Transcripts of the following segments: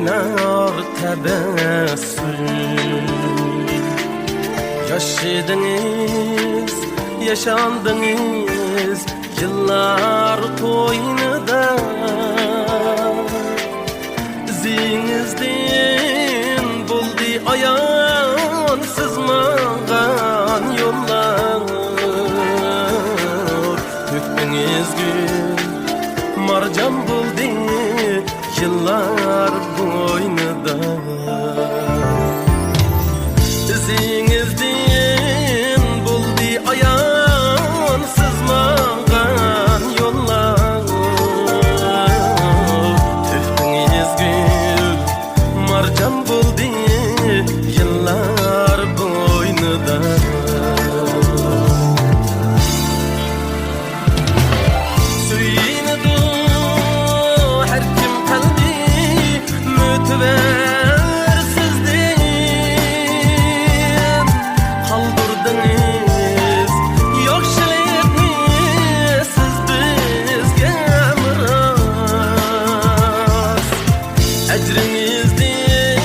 oynar tebessüm. Yaşadınız, yaşandınız yıllar koynida. İzinizden buldu ayan sızmagan yollar. Töktünüz gül marcan buldu yıllar boynida. İzinizden buldu ayan sızmagan yollar. Töktünüz gül marcan buldu yıllar boynida. Ecrinizden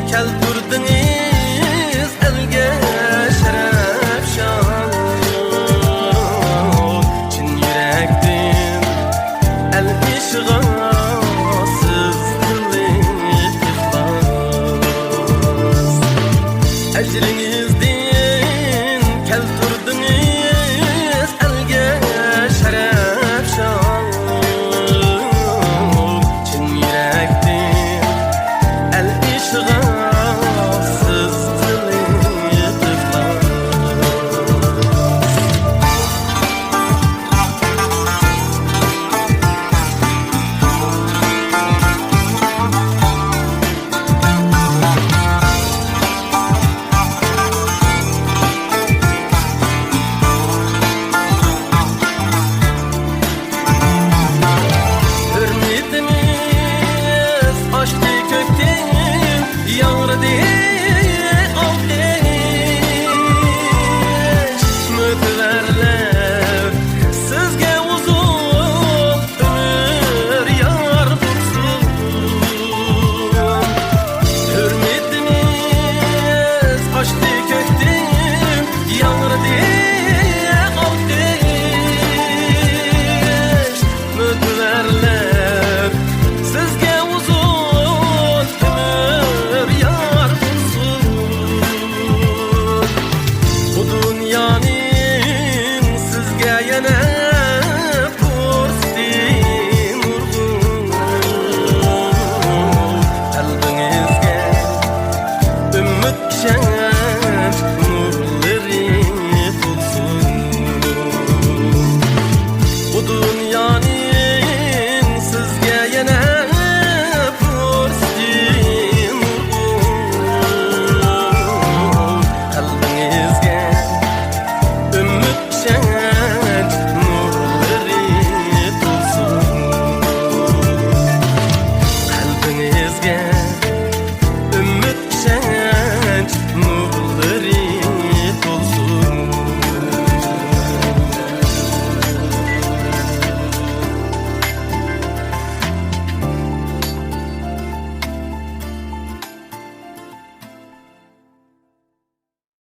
keltürdünüz elge şeref şan. Çin yürekten el işığa sızdırlık iflas. Ecrinizden keltürdünüz elge şeref şan. Çin yürekten Yağradı